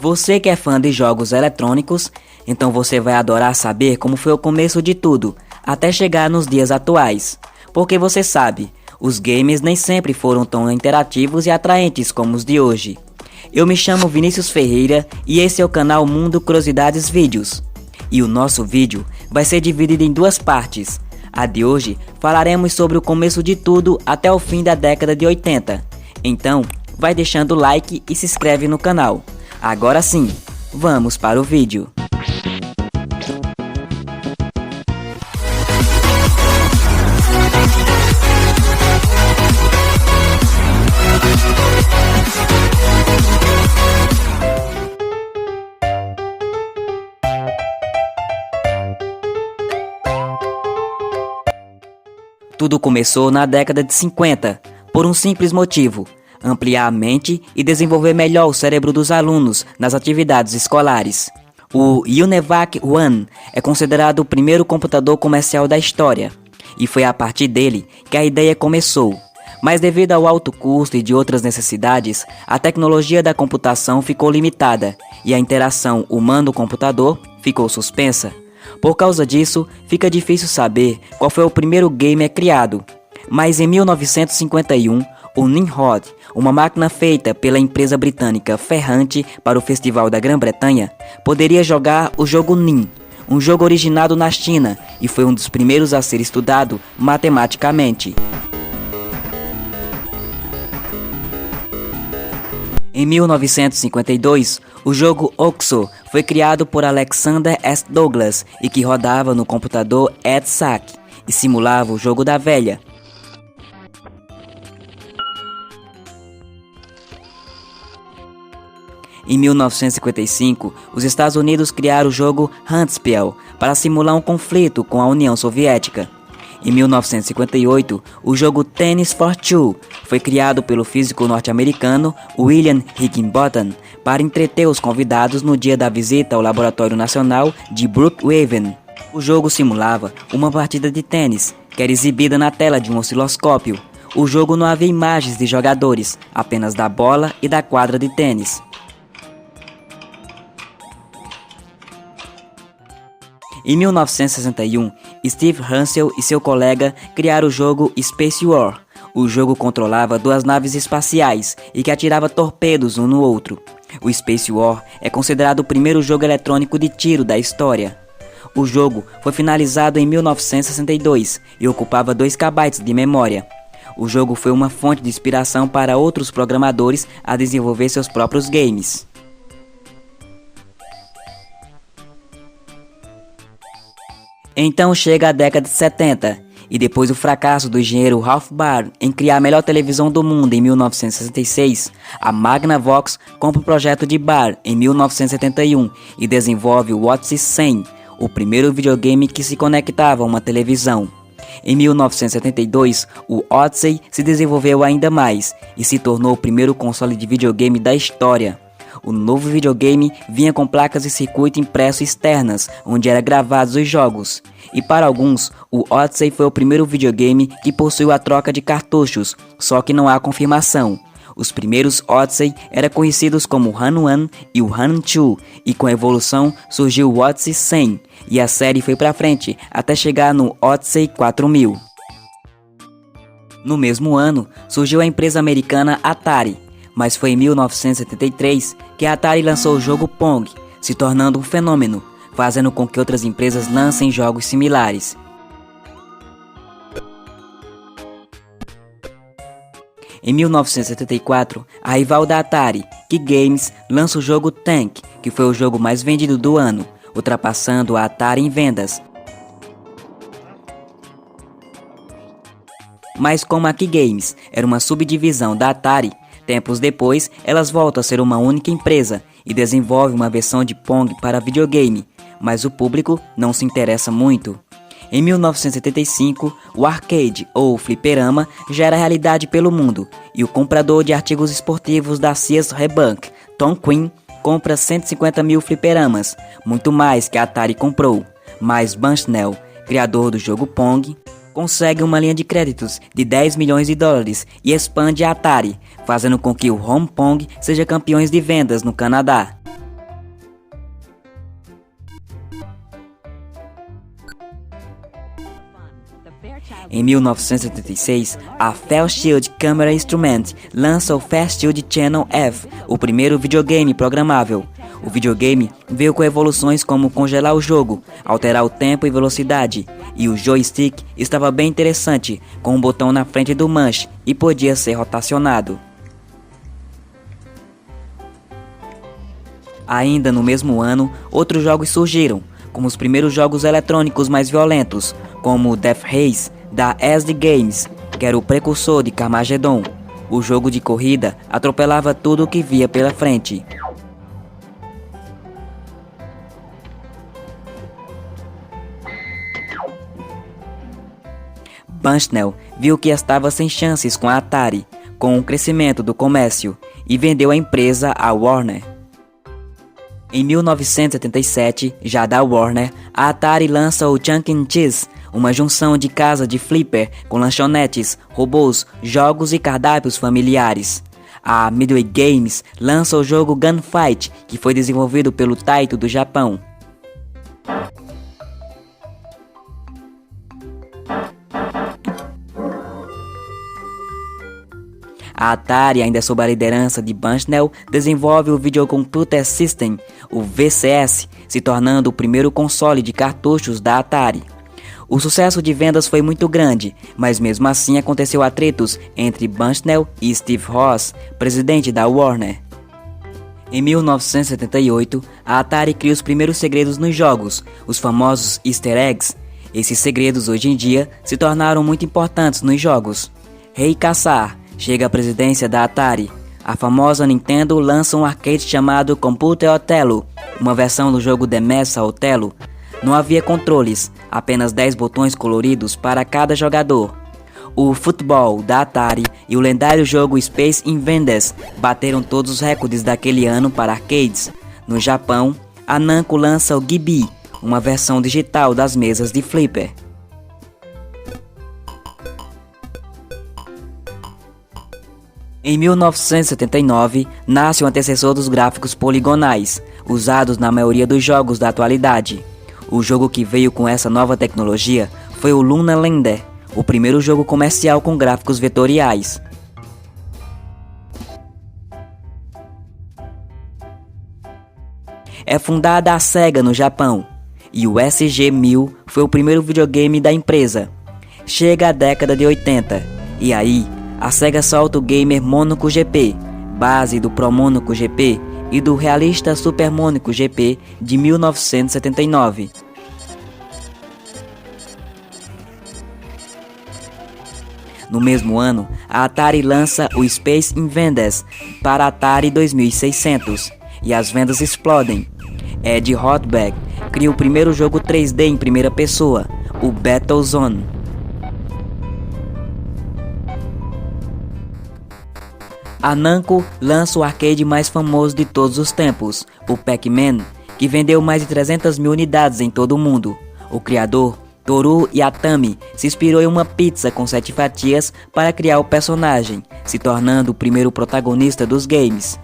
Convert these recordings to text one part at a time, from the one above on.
Você que é fã de jogos eletrônicos, então você vai adorar saber como foi o começo de tudo, até chegar nos dias atuais. Porque você sabe, os games nem sempre foram tão interativos e atraentes como os de hoje. Eu me chamo Vinícius Ferreira e esse é o canal Mundo Curiosidades Vídeos. E o nosso vídeo vai ser dividido em duas partes. A de hoje falaremos sobre o começo de tudo até o fim da década de 80. Então, vai deixando o like e se inscreve no canal. Agora sim, vamos para o vídeo. Tudo começou na década de 50, por um simples motivo: ampliar a mente e desenvolver melhor o cérebro dos alunos nas atividades escolares. O UNIVAC One é considerado o primeiro computador comercial da história, e foi a partir dele que a ideia começou. Mas devido ao alto custo e de outras necessidades, a tecnologia da computação ficou limitada e a interação humano-computador ficou suspensa. Por causa disso, fica difícil saber qual foi o primeiro gamer criado. Mas em 1951, o Nimrod, uma máquina feita pela empresa britânica Ferranti para o Festival da Grã-Bretanha, poderia jogar o jogo Nim, um jogo originado na China e foi um dos primeiros a ser estudado matematicamente. Em 1952, o jogo Oxo foi criado por Alexander S. Douglas e que rodava no computador EDSAC e simulava o jogo da velha. Em 1955, os Estados Unidos criaram o jogo Handspell para simular um conflito com a União Soviética. Em 1958, o jogo Tennis for Two foi criado pelo físico norte-americano William Higginbotham para entreter os convidados no dia da visita ao Laboratório Nacional de Brookhaven. O jogo simulava uma partida de tênis, que era exibida na tela de um osciloscópio. O jogo não havia imagens de jogadores, apenas da bola e da quadra de tênis. Em 1961, Steve Hansel e seu colega criaram o jogo Space War. O jogo controlava duas naves espaciais e que atirava torpedos um no outro. O Space War é considerado o primeiro jogo eletrônico de tiro da história. O jogo foi finalizado em 1962 e ocupava 2 KB de memória. O jogo foi uma fonte de inspiração para outros programadores a desenvolver seus próprios games. Então chega a década de 70, e depois do fracasso do engenheiro Ralph Baer em criar a melhor televisão do mundo em 1966, a Magnavox compra o projeto de Baer em 1971 e desenvolve o Odyssey 100, o primeiro videogame que se conectava a uma televisão. Em 1972, o Odyssey se desenvolveu ainda mais e se tornou o primeiro console de videogame da história. O novo videogame vinha com placas de circuito impresso externas, onde eram gravados os jogos. E para alguns, o Odyssey foi o primeiro videogame que possuiu a troca de cartuchos, só que não há confirmação. Os primeiros Odyssey eram conhecidos como o Han 1 e o Han 2, e com a evolução surgiu o Odyssey 100, e a série foi para frente até chegar no Odyssey 4000. No mesmo ano, surgiu a empresa americana Atari. Mas foi em 1973 que a Atari lançou o jogo Pong, se tornando um fenômeno, fazendo com que outras empresas lancem jogos similares. Em 1974, a rival da Atari, Key Games, lança o jogo Tank, que foi o jogo mais vendido do ano, ultrapassando a Atari em vendas. Mas como a Key Games era uma subdivisão da Atari, tempos depois, elas voltam a ser uma única empresa e desenvolvem uma versão de Pong para videogame, mas o público não se interessa muito. Em 1975, o arcade ou fliperama já era realidade pelo mundo e o comprador de artigos esportivos da Sears Roebuck, Tom Quinn, compra 150 mil fliperamas, muito mais que a Atari comprou. Mas Bushnell, criador do jogo Pong, consegue uma linha de créditos de 10 milhões de dólares e expande a Atari, fazendo com que o Hong Kong seja campeões de vendas no Canadá. Em 1976, a Fairchild Camera Instrument lança o Fairchild Channel F, o primeiro videogame programável. O videogame veio com evoluções como congelar o jogo, alterar o tempo e velocidade, e o joystick estava bem interessante, com um botão na frente do manche e podia ser rotacionado. Ainda no mesmo ano, outros jogos surgiram, como os primeiros jogos eletrônicos mais violentos, como Death Race, da SD Games, que era o precursor de Carmageddon. O jogo de corrida atropelava tudo o que via pela frente. Bushnell viu que estava sem chances com a Atari, com o crescimento do comércio, e vendeu a empresa à Warner. Em 1977, já da Warner, a Atari lança o Chuck E. Cheese, uma junção de casa de flipper com lanchonetes, robôs, jogos e cardápios familiares. A Midway Games lança o jogo Gunfight, que foi desenvolvido pelo Taito do Japão. A Atari, ainda sob a liderança de Bushnell, desenvolve o Video Computer System, o VCS, se tornando o primeiro console de cartuchos da Atari. O sucesso de vendas foi muito grande, mas mesmo assim aconteceu atritos entre Bushnell e Steve Ross, presidente da Warner. Em 1978, a Atari cria os primeiros segredos nos jogos, os famosos Easter Eggs. Esses segredos hoje em dia se tornaram muito importantes nos jogos. Rei Kassar chega à presidência da Atari. A famosa Nintendo lança um arcade chamado Computer Othello, uma versão do jogo The Messa Othello. Não havia controles, apenas 10 botões coloridos para cada jogador. O Football da Atari e o lendário jogo Space Invaders bateram todos os recordes daquele ano para arcades. No Japão, a Namco lança o Gibi, uma versão digital das mesas de flipper. Em 1979, nasce o antecessor dos gráficos poligonais, usados na maioria dos jogos da atualidade. O jogo que veio com essa nova tecnologia foi o Luna Lander, o primeiro jogo comercial com gráficos vetoriais. É fundada a Sega no Japão, e o SG-1000 foi o primeiro videogame da empresa. Chega a década de 80, e aí a Sega solta o gamer Monaco GP, base do Pro Monaco GP e do realista Super Monaco GP de 1979. No mesmo ano, a Atari lança o Space Invaders para Atari 2600 e as vendas explodem. Ed Rothberg cria o primeiro jogo 3D em primeira pessoa, o Battlezone. A Namco lança o arcade mais famoso de todos os tempos, o Pac-Man, que vendeu mais de 300 mil unidades em todo o mundo. O criador, Toru Yatami, se inspirou em uma pizza com 7 fatias para criar o personagem, se tornando o primeiro protagonista dos games.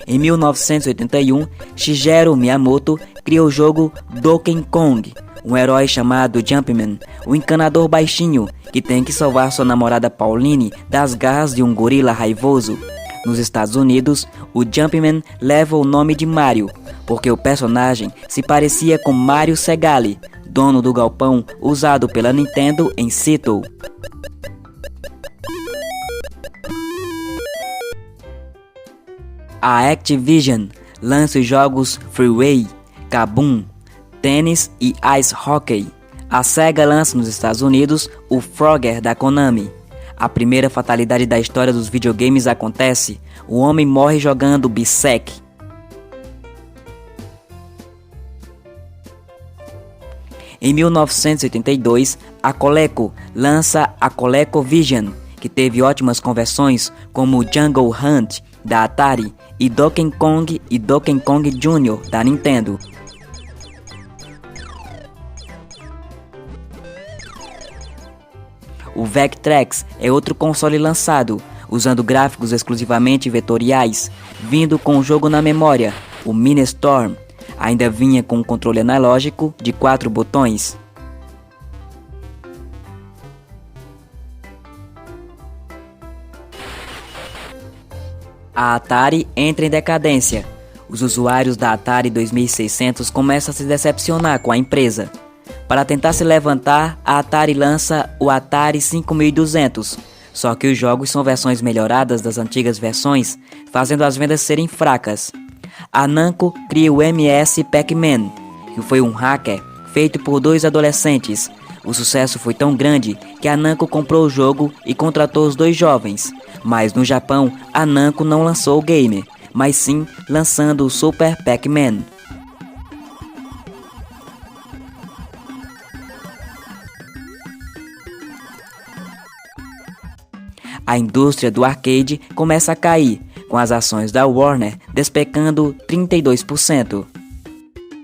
Em 1981, Shigeru Miyamoto cria o jogo Donkey Kong, um herói chamado Jumpman, um encanador baixinho que tem que salvar sua namorada Pauline das garras de um gorila raivoso. Nos Estados Unidos, o Jumpman leva o nome de Mario, porque o personagem se parecia com Mario Segale, dono do galpão usado pela Nintendo em Seattle. A Activision lança os jogos Freeway, Kaboom, tênis e ice hockey. A Sega lança nos Estados Unidos o Frogger da Konami. A primeira fatalidade da história dos videogames acontece, o homem morre jogando Bisec. Em 1982, a Coleco lança a ColecoVision, que teve ótimas conversões como Jungle Hunt da Atari e Donkey Kong Jr. da Nintendo. O Vectrex é outro console lançado, usando gráficos exclusivamente vetoriais, vindo com o jogo na memória, O Ministorm ainda vinha com um controle analógico de 4 botões. A Atari entra em decadência. Os usuários da Atari 2600 começam a se decepcionar com a empresa. Para tentar se levantar, a Atari lança o Atari 5200, só que os jogos são versões melhoradas das antigas versões, fazendo as vendas serem fracas. A Namco cria o MS Pac-Man, que foi um hacker feito por 2 adolescentes. O sucesso foi tão grande que a Namco comprou o jogo e contratou os 2 jovens. Mas no Japão, a Namco não lançou o game, mas sim lançando o Super Pac-Man. A indústria do arcade começa a cair, com as ações da Warner despecando 32%.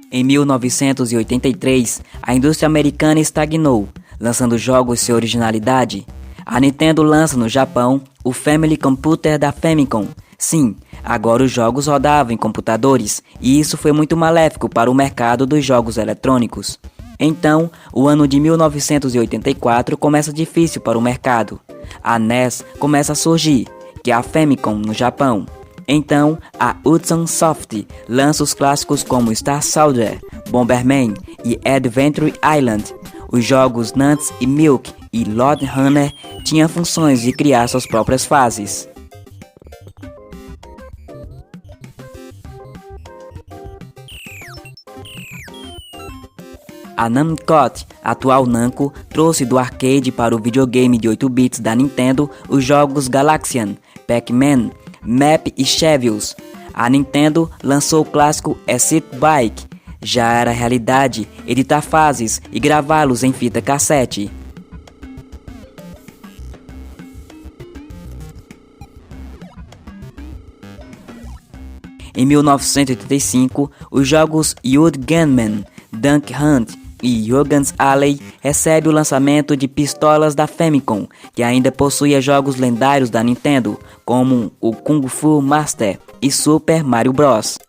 Em 1983, a indústria americana estagnou, lançando jogos sem originalidade. A Nintendo lança no Japão o Family Computer da Famicom. Sim, agora os jogos rodavam em computadores, e isso foi muito maléfico para o mercado dos jogos eletrônicos. Então, o ano de 1984 começa difícil para o mercado. A NES começa a surgir, que é a Famicom no Japão. Então, a Hudson Soft lança os clássicos como Star Soldier, Bomberman e Adventure Island. Os jogos Nuts e Milk e Lord Runner tinham funções de criar suas próprias fases. A Namcot, atual Namco, trouxe do arcade para o videogame de 8 bits da Nintendo os jogos Galaxian, Pac-Man, Map e Chevils. A Nintendo lançou o clássico Exit Bike. Já era realidade editar fases e gravá-los em fita cassete. Em 1985, os jogos Youth Gunman, Dunk Hunt e Yogan's Alley recebem o lançamento de pistolas da Famicom, que ainda possuía jogos lendários da Nintendo, como o Kung Fu Master e Super Mario Bros.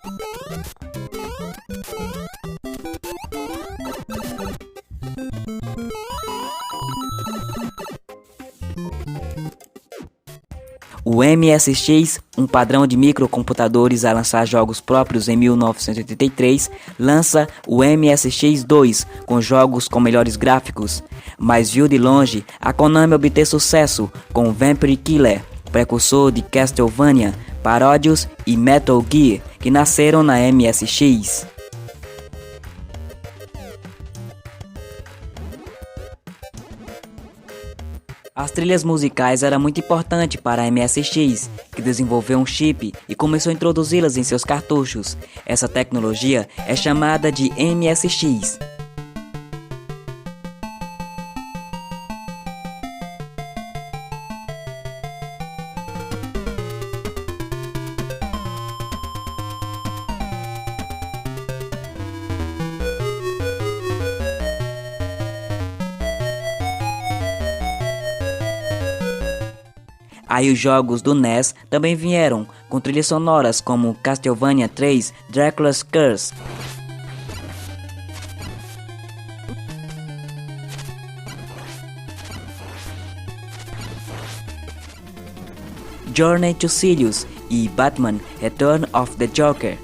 O MSX, um padrão de microcomputadores a lançar jogos próprios em 1983, lança o MSX2 com jogos com melhores gráficos, mas viu de longe a Konami obter sucesso com Vampire Killer, precursor de Castlevania, Parodius e Metal Gear, que nasceram na MSX. As trilhas musicais eram muito importantes para a MSX, que desenvolveu um chip e começou a introduzi-las em seus cartuchos. Essa tecnologia é chamada de MSX. Aí os jogos do NES também vieram, com trilhas sonoras como Castlevania 3, Dracula's Curse. Journey to Sirius e Batman Return of the Joker.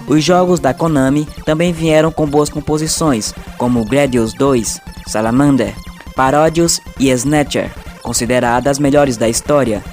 Os jogos da Konami também vieram com boas composições, como Gradius 2, Salamander, Parodius e Snatcher, consideradas as melhores da história.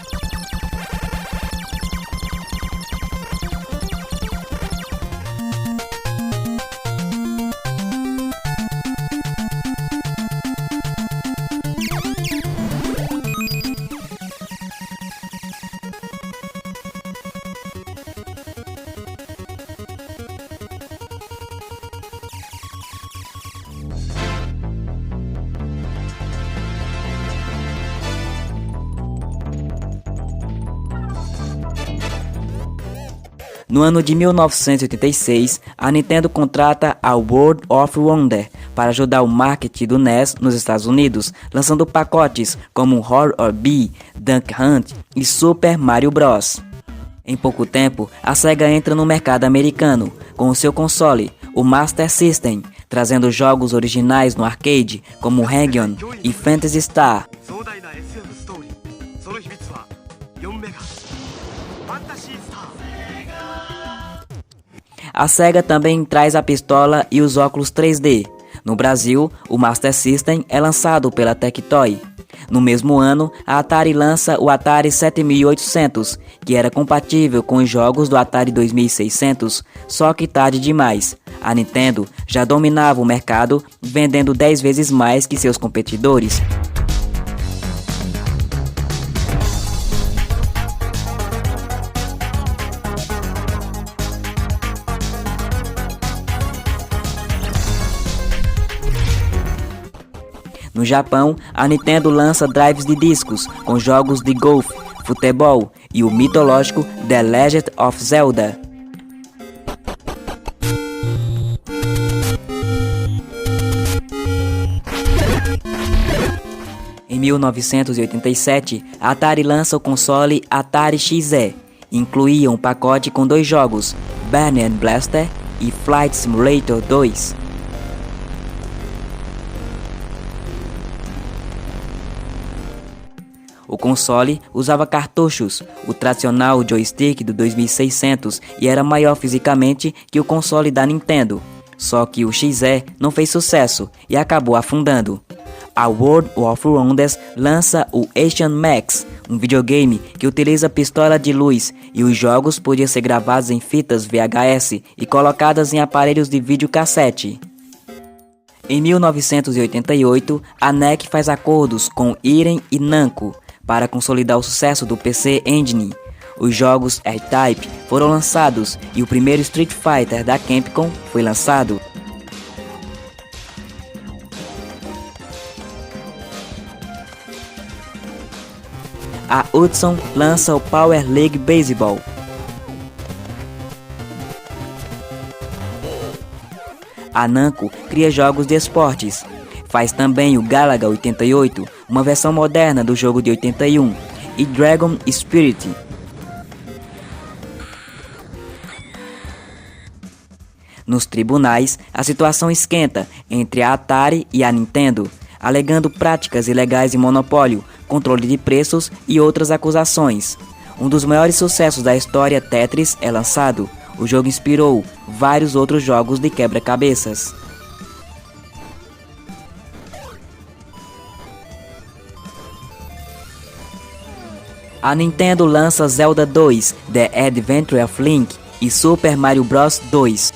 No ano de 1986, a Nintendo contrata a World of Wonder para ajudar o marketing do NES nos Estados Unidos, lançando pacotes como Horror Bee, Duck Hunt e Super Mario Bros. Em pouco tempo, a Sega entra no mercado americano com o seu console, o Master System, trazendo jogos originais no arcade como Hang-On e Phantasy Star. A Sega também traz a pistola e os óculos 3D. No Brasil, o Master System é lançado pela Tectoy. No mesmo ano, a Atari lança o Atari 7800, que era compatível com os jogos do Atari 2600, só que tarde demais. A Nintendo já dominava o mercado, vendendo 10 vezes mais que seus competidores. No Japão, a Nintendo lança drives de discos com jogos de golfe, futebol e o mitológico The Legend of Zelda. Em 1987, a Atari lança o console Atari XE. Incluía um pacote com 2 jogos, Banner Blaster e Flight Simulator 2. O console usava cartuchos, o tradicional joystick do 2600 e era maior fisicamente que o console da Nintendo. Só que o XE não fez sucesso e acabou afundando. A World of Wonders lança o Action Max, um videogame que utiliza pistola de luz e os jogos podiam ser gravados em fitas VHS e colocadas em aparelhos de videocassete. Em 1988, a NEC faz acordos com Irem e Namco para consolidar o sucesso do PC Engine. Os jogos R-Type foram lançados e o primeiro Street Fighter da Capcom foi lançado. A Hudson lança o Power League Baseball. A Namco cria jogos de esportes. Faz também o Galaga 88, uma versão moderna do jogo de 81, e Dragon Spirit. Nos tribunais, a situação esquenta entre a Atari e a Nintendo, alegando práticas ilegais de monopólio, controle de preços e outras acusações. Um dos maiores sucessos da história, Tetris, é lançado. O jogo inspirou vários outros jogos de quebra-cabeças. A Nintendo lança Zelda 2, The Adventure of Link e Super Mario Bros. 2.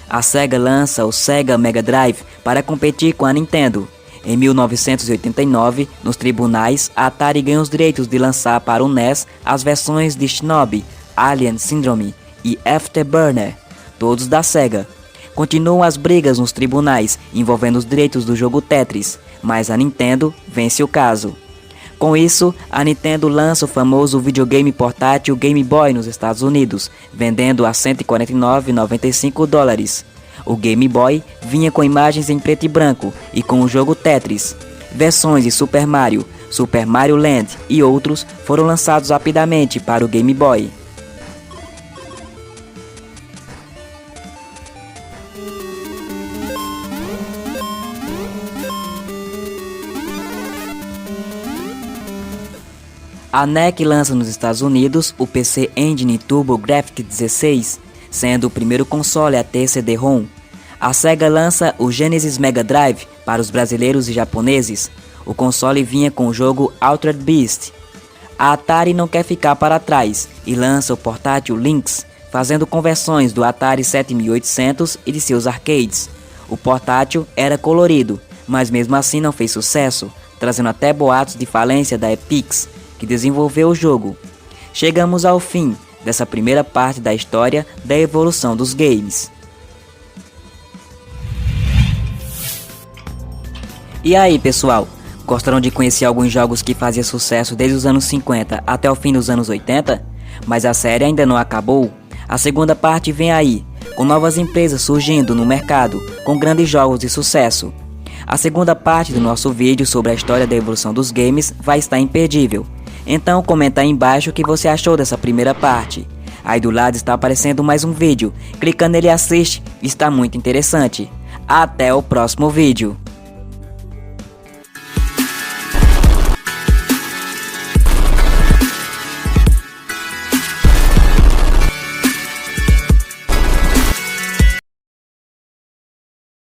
A Sega lança o Sega Mega Drive para competir com a Nintendo. Em 1989, nos tribunais, a Atari ganha os direitos de lançar para o NES as versões de Shinobi, Alien Syndrome e Afterburner, todos da Sega. Continuam as brigas nos tribunais envolvendo os direitos do jogo Tetris, mas a Nintendo vence o caso. Com isso, a Nintendo lança o famoso videogame portátil Game Boy nos Estados Unidos, vendendo a US$ 149,95. O Game Boy vinha com imagens em preto e branco e com o jogo Tetris. Versões de Super Mario, Super Mario Land e outros foram lançados rapidamente para o Game Boy. A NEC lança nos Estados Unidos o PC Engine TurboGrafx 16, sendo o primeiro console a ter CD-ROM. A Sega lança o Genesis Mega Drive para os brasileiros e japoneses. O console vinha com o jogo Altered Beast. A Atari não quer ficar para trás e lança o portátil Lynx, fazendo conversões do Atari 7800 e de seus arcades. O portátil era colorido, mas mesmo assim não fez sucesso, trazendo até boatos de falência da Epix, que desenvolveu o jogo. Chegamos ao fim dessa primeira parte da história da evolução dos games. E aí, pessoal, Gostaram de conhecer alguns jogos que faziam sucesso desde os anos 50 até o fim dos anos 80? Mas a série ainda não acabou. A segunda parte vem aí, com novas empresas surgindo no mercado, com grandes jogos de sucesso. A segunda parte do nosso vídeo sobre a história da evolução dos games vai estar imperdível. Então comenta aí embaixo o que você achou dessa primeira parte. Aí do lado está aparecendo mais um vídeo, clicando nele e assiste, está muito interessante. Até o próximo vídeo.